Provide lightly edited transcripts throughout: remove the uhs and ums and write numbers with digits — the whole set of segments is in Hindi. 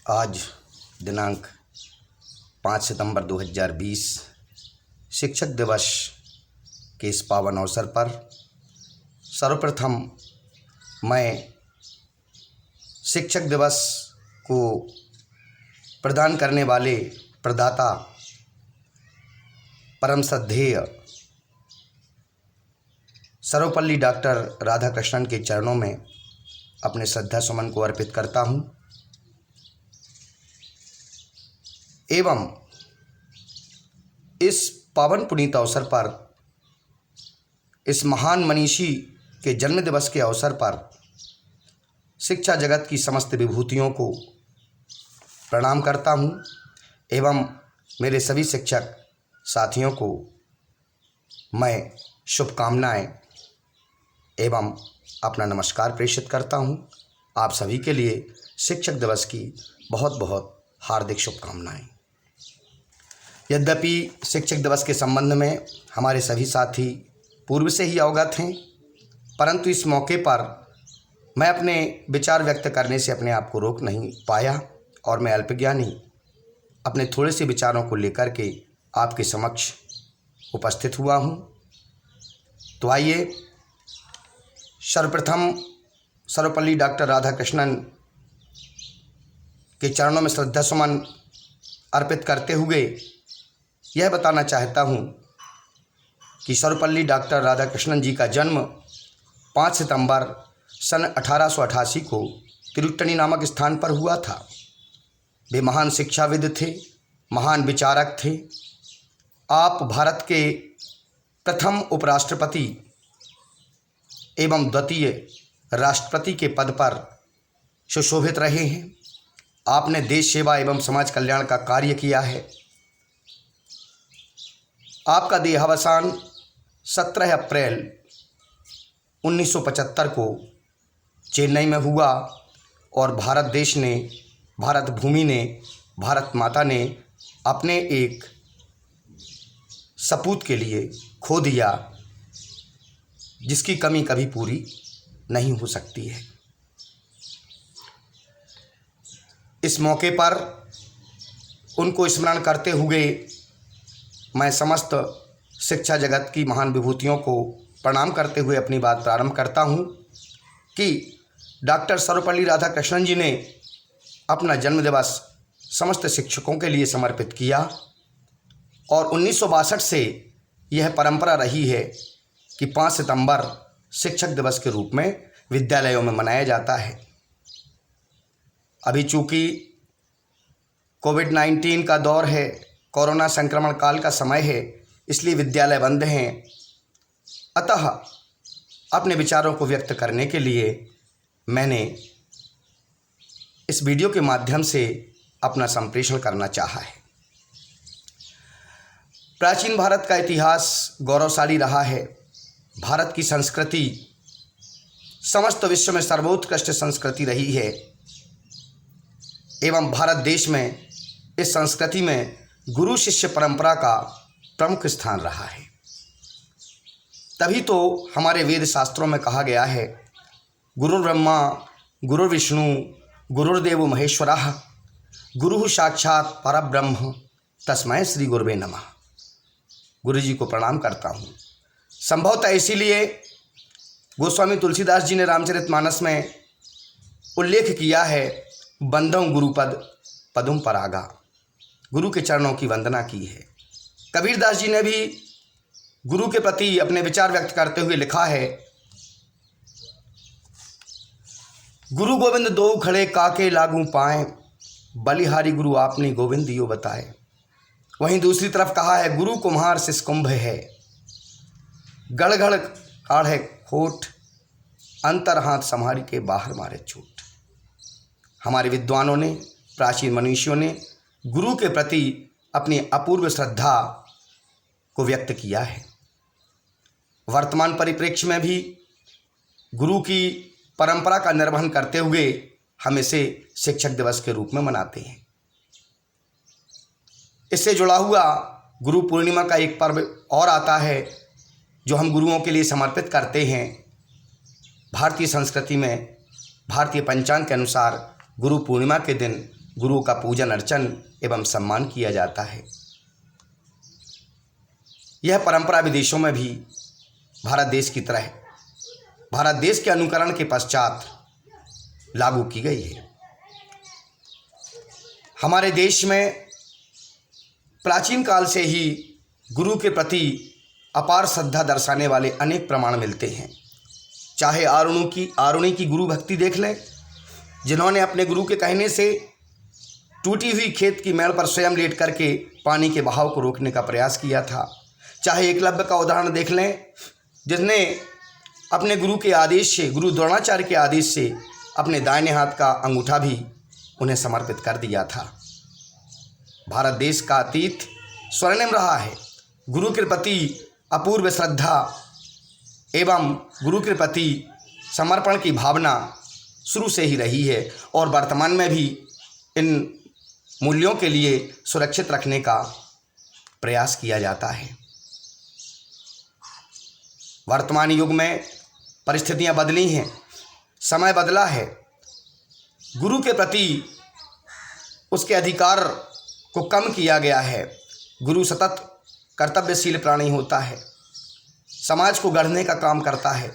आज दिनांक 5 सितंबर 2020 शिक्षक दिवस के इस पावन अवसर पर सर्वप्रथम मैं शिक्षक दिवस को प्रदान करने वाले प्रदाता परम श्रद्धेय सर्वपल्ली डॉक्टर राधाकृष्णन के चरणों में अपने श्रद्धा सुमन को अर्पित करता हूँ एवं इस पावन पुनीत अवसर पर इस महान मनीषी के जन्म दिवस के अवसर पर शिक्षा जगत की समस्त विभूतियों को प्रणाम करता हूँ एवं मेरे सभी शिक्षक साथियों को मैं शुभकामनाएं एवं अपना नमस्कार प्रेषित करता हूँ। आप सभी के लिए शिक्षक दिवस की बहुत बहुत हार्दिक शुभकामनाएं। यद्यपि शिक्षक दिवस के संबंध में हमारे सभी साथी पूर्व से ही अवगत हैं, परंतु इस मौके पर मैं अपने विचार व्यक्त करने से अपने आप को रोक नहीं पाया और मैं अल्पज्ञानी अपने थोड़े से विचारों को लेकर के आपके समक्ष उपस्थित हुआ हूँ। तो आइए सर्वप्रथम सर्वपल्ली डॉक्टर राधाकृष्णन के चरणों में श्रद्धा सुमन अर्पित करते हुए यह बताना चाहता हूँ कि सर्वपल्ली डॉक्टर राधाकृष्णन जी का जन्म 5 सितंबर सन 1888 को तिरुट्टनी नामक स्थान पर हुआ था। वे महान शिक्षाविद थे, महान विचारक थे। आप भारत के प्रथम उपराष्ट्रपति एवं द्वितीय राष्ट्रपति के पद पर सुशोभित रहे हैं। आपने देश सेवा एवं समाज कल्याण का कार्य किया है। आपका देहावसान 17 अप्रैल 1975 को चेन्नई में हुआ और भारत देश ने, भारत भूमि ने, भारत माता ने अपने एक सपूत के लिए खो दिया जिसकी कमी कभी पूरी नहीं हो सकती है। इस मौके पर उनको स्मरण करते हुए मैं समस्त शिक्षा जगत की महान विभूतियों को प्रणाम करते हुए अपनी बात प्रारंभ करता हूँ कि डॉक्टर सर्वपल्ली राधाकृष्णन जी ने अपना जन्म दिवस समस्त शिक्षकों के लिए समर्पित किया और 1962 से यह परंपरा रही है कि 5 सितंबर शिक्षक दिवस के रूप में विद्यालयों में मनाया जाता है। अभी चूँकि कोविड-19 का दौर है, कोरोना संक्रमण काल का समय है, इसलिए विद्यालय बंद हैं। अतः अपने विचारों को व्यक्त करने के लिए मैंने इस वीडियो के माध्यम से अपना संप्रेषण करना चाहा है। प्राचीन भारत का इतिहास गौरवशाली रहा है। भारत की संस्कृति समस्त विश्व में सर्वोत्कृष्ट संस्कृति रही है एवं भारत देश में इस संस्कृति में गुरु शिष्य परंपरा का प्रमुख स्थान रहा है। तभी तो हमारे वेद शास्त्रों में कहा गया है, गुरु ब्रह्मा गुरु विष्णु गुरुर्देवो महेश्वरः गुरु साक्षात परब्रह्म तस्मै श्री गुरुवे नमः। गुरु जी को प्रणाम करता हूँ। संभवतः इसीलिए गोस्वामी तुलसीदास जी ने रामचरितमानस में उल्लेख किया है, बंदों गुरुपद पदुम परागा, गुरु के चरणों की वंदना की है। कबीरदास जी ने भी गुरु के प्रति अपने विचार व्यक्त करते हुए लिखा है, गुरु गोविंद दो खड़े काके लागू पाए, बलिहारी गुरु आपने गोविंद दियो बताए। वहीं दूसरी तरफ कहा है, गुरु कुम्हार शिष कुंभ है, गढ़ काढ़े खोट, अंतर हाथ संहारी के बाहर मारे छूट। हमारे विद्वानों ने, प्राचीन मनीषियों ने गुरु के प्रति अपनी अपूर्व श्रद्धा को व्यक्त किया है। वर्तमान परिप्रेक्ष्य में भी गुरु की परंपरा का निर्वहन करते हुए हम इसे शिक्षक दिवस के रूप में मनाते हैं। इससे जुड़ा हुआ गुरु पूर्णिमा का एक पर्व और आता है जो हम गुरुओं के लिए समर्पित करते हैं। भारतीय संस्कृति में, भारतीय पंचांग के अनुसार गुरु पूर्णिमा के दिन गुरु का पूजन अर्चन एवं सम्मान किया जाता है। यह परंपरा विदेशों में भी भारत देश की तरह भारत देश के अनुकरण के पश्चात लागू की गई है। हमारे देश में प्राचीन काल से ही गुरु के प्रति अपार श्रद्धा दर्शाने वाले अनेक प्रमाण मिलते हैं। चाहे आरुणि की गुरु भक्ति देख लें, जिन्होंने अपने गुरु के कहने से टूटी हुई खेत की मेड़ पर स्वयं लेट करके पानी के बहाव को रोकने का प्रयास किया था। चाहे एकलव्य का उदाहरण देख लें, जिसने अपने गुरु के आदेश से, गुरु द्रोणाचार्य के आदेश से अपने दाहिने हाथ का अंगूठा भी उन्हें समर्पित कर दिया था। भारत देश का अतीत स्वर्णिम रहा है। गुरु के प्रति अपूर्व श्रद्धा एवं गुरु के प्रति समर्पण की भावना शुरू से ही रही है और वर्तमान में भी इन मूल्यों के लिए सुरक्षित रखने का प्रयास किया जाता है। वर्तमान युग में परिस्थितियां बदली हैं, समय बदला है। गुरु के प्रति उसके अधिकार को कम किया गया है। गुरु सतत कर्तव्यशील प्राणी होता है, समाज को गढ़ने का काम करता है।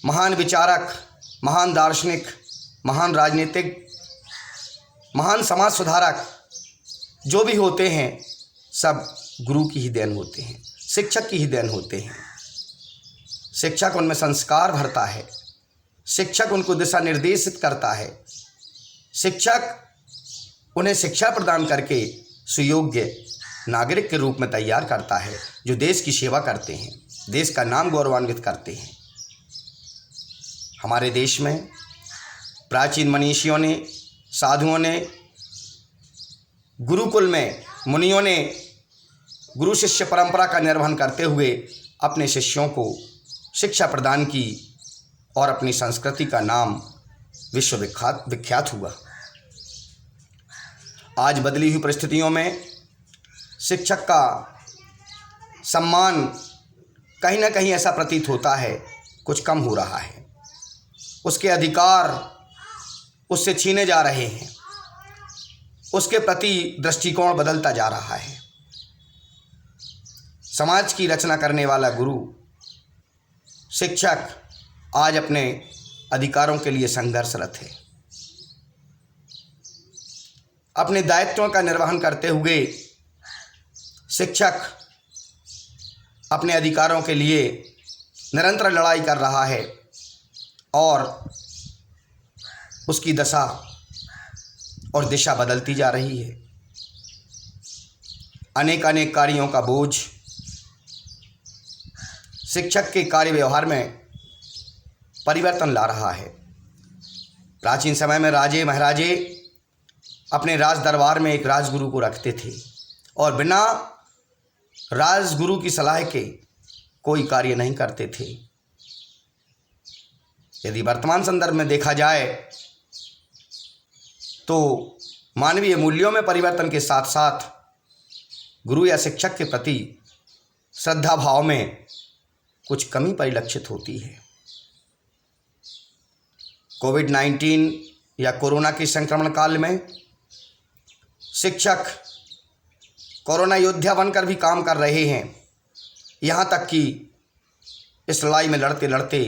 महान विचारक, महान दार्शनिक, महान राजनीतिक, महान समाज सुधारक जो भी होते हैं, सब गुरु की ही देन होते हैं, शिक्षक की ही देन होते हैं। शिक्षक उनमें संस्कार भरता है, शिक्षक उनको दिशा निर्देशित करता है, शिक्षक उन्हें शिक्षा प्रदान करके सुयोग्य नागरिक के रूप में तैयार करता है, जो देश की सेवा करते हैं, देश का नाम गौरवान्वित करते हैं। हमारे देश में प्राचीन मनीषियों ने, साधुओं ने, गुरुकुल में मुनियों ने गुरु शिष्य परंपरा का निर्वहन करते हुए अपने शिष्यों को शिक्षा प्रदान की और अपनी संस्कृति का नाम विश्व विख्यात हुआ। आज बदली हुई परिस्थितियों में शिक्षक का सम्मान कहीं ना कहीं ऐसा प्रतीत होता है कुछ कम हो रहा है। उसके अधिकार उससे छीने जा रहे हैं, उसके प्रति दृष्टिकोण बदलता जा रहा है। समाज की रचना करने वाला गुरु शिक्षक आज अपने अधिकारों के लिए संघर्षरत है। अपने दायित्वों का निर्वहन करते हुए शिक्षक अपने अधिकारों के लिए निरंतर लड़ाई कर रहा है और उसकी दशा और दिशा बदलती जा रही है। अनेक कार्यों का बोझ शिक्षक के कार्य व्यवहार में परिवर्तन ला रहा है। प्राचीन समय में राजे महाराजे अपने राज दरबार में एक राजगुरु को रखते थे और बिना राजगुरु की सलाह के कोई कार्य नहीं करते थे। यदि वर्तमान संदर्भ में देखा जाए तो मानवीय मूल्यों में परिवर्तन के साथ साथ गुरु या शिक्षक के प्रति श्रद्धा भाव में कुछ कमी परिलक्षित होती है। कोविड-19 या कोरोना के संक्रमण काल में शिक्षक कोरोना योद्धा बनकर भी काम कर रहे हैं। यहाँ तक कि इस लड़ाई में लड़ते लड़ते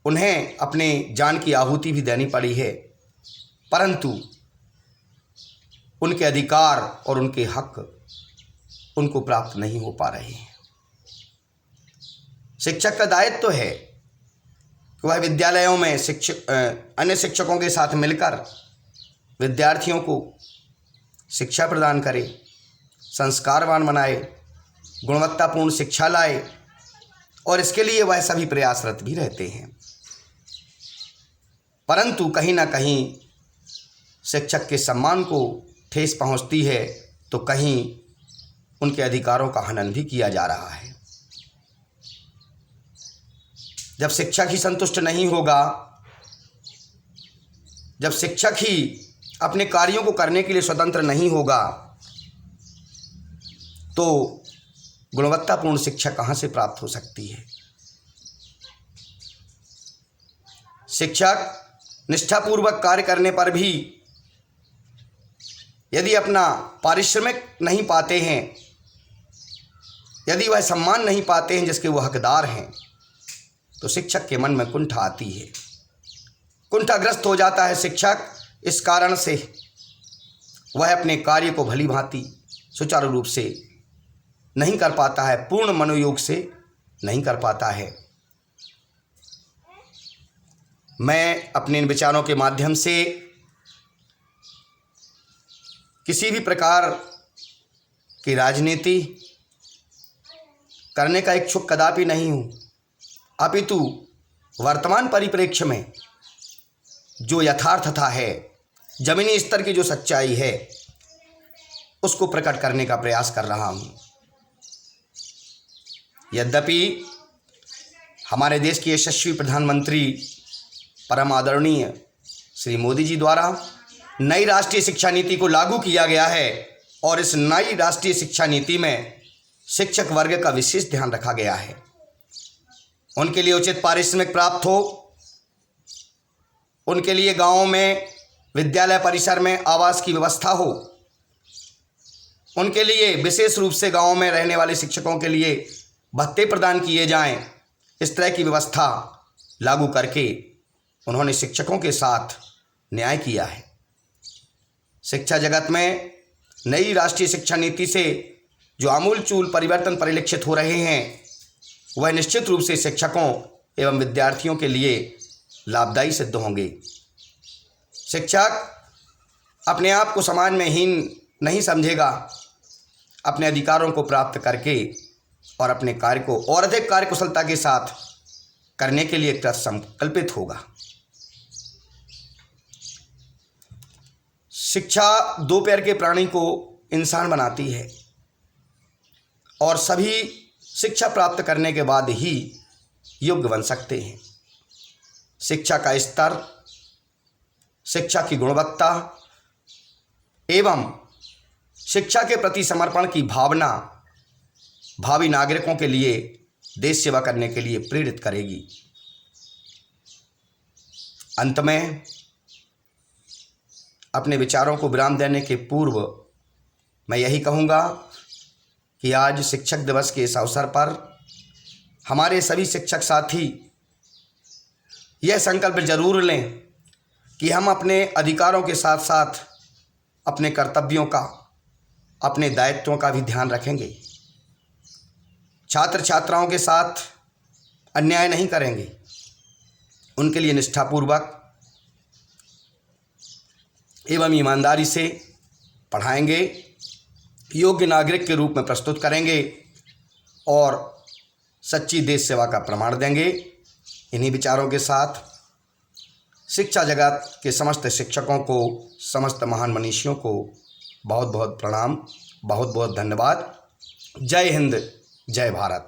उन्हें अपने जान की आहुति भी देनी पड़ी है, परंतु उनके अधिकार और उनके हक उनको प्राप्त नहीं हो पा रहे हैं। शिक्षक का दायित्व तो है कि वह विद्यालयों में अन्य शिक्षकों के साथ मिलकर विद्यार्थियों को शिक्षा प्रदान करे, संस्कारवान बनाए, गुणवत्तापूर्ण शिक्षा लाए और इसके लिए वह सभी प्रयासरत भी रहते हैं। परंतु कहीं ना कहीं शिक्षक के सम्मान को ठेस पहुंचती है तो कहीं उनके अधिकारों का हनन भी किया जा रहा है। जब शिक्षक ही संतुष्ट नहीं होगा, जब शिक्षक ही अपने कार्यों को करने के लिए स्वतंत्र नहीं होगा, तो गुणवत्तापूर्ण शिक्षा कहाँ से प्राप्त हो सकती है। शिक्षक निष्ठापूर्वक कार्य करने पर भी यदि अपना पारिश्रमिक नहीं पाते हैं, यदि वह सम्मान नहीं पाते हैं जिसके वो हकदार हैं, तो शिक्षक के मन में कुंठा आती है, कुंठाग्रस्त हो जाता है शिक्षक। इस कारण से वह अपने कार्य को भली भांति सुचारू रूप से नहीं कर पाता है, पूर्ण मनोयोग से नहीं कर पाता है। मैं अपने इन विचारों के माध्यम से किसी भी प्रकार की राजनीति करने का इच्छुक कदापि नहीं हूँ, अपितु वर्तमान परिप्रेक्ष्य में जो यथार्थता है, जमीनी स्तर की जो सच्चाई है, उसको प्रकट करने का प्रयास कर रहा हूँ। यद्यपि हमारे देश के यशस्वी प्रधानमंत्री परम आदरणीय श्री मोदी जी द्वारा नई राष्ट्रीय शिक्षा नीति को लागू किया गया है और इस नई राष्ट्रीय शिक्षा नीति में शिक्षक वर्ग का विशेष ध्यान रखा गया है। उनके लिए उचित पारिश्रमिक प्राप्त हो, उनके लिए गांवों में विद्यालय परिसर में आवास की व्यवस्था हो, उनके लिए विशेष रूप से गांवों में रहने वाले शिक्षकों के लिए भत्ते प्रदान किए जाएं। इस तरह की व्यवस्था लागू करके उन्होंने शिक्षकों के साथ न्याय किया है। शिक्षा जगत में नई राष्ट्रीय शिक्षा नीति से जो आमूलचूल परिवर्तन परिलक्षित हो रहे हैं, वह निश्चित रूप से शिक्षकों एवं विद्यार्थियों के लिए लाभदायी सिद्ध होंगे। शिक्षक अपने आप को समाज में हीन नहीं समझेगा, अपने अधिकारों को प्राप्त करके और अपने कार्य को और अधिक कार्यकुशलता के साथ करने के लिए कृत संकल्पित होगा। शिक्षा दो पैर के प्राणी को इंसान बनाती है और सभी शिक्षा प्राप्त करने के बाद ही योग्य बन सकते हैं। शिक्षा का स्तर, शिक्षा की गुणवत्ता एवं शिक्षा के प्रति समर्पण की भावना भावी नागरिकों के लिए देश सेवा करने के लिए प्रेरित करेगी। अंत में अपने विचारों को विराम देने के पूर्व मैं यही कहूँगा कि आज शिक्षक दिवस के इस अवसर पर हमारे सभी शिक्षक साथी यह संकल्प जरूर लें कि हम अपने अधिकारों के साथ साथ अपने कर्तव्यों का, अपने दायित्वों का भी ध्यान रखेंगे। छात्र छात्राओं के साथ अन्याय नहीं करेंगे, उनके लिए निष्ठापूर्वक एवं ईमानदारी से पढ़ाएंगे, योग्य नागरिक के रूप में प्रस्तुत करेंगे और सच्ची देश सेवा का प्रमाण देंगे। इन्हीं विचारों के साथ शिक्षा जगत के समस्त शिक्षकों को, समस्त महान मनीषियों को बहुत बहुत प्रणाम, बहुत बहुत धन्यवाद। जय हिंद, जय भारत।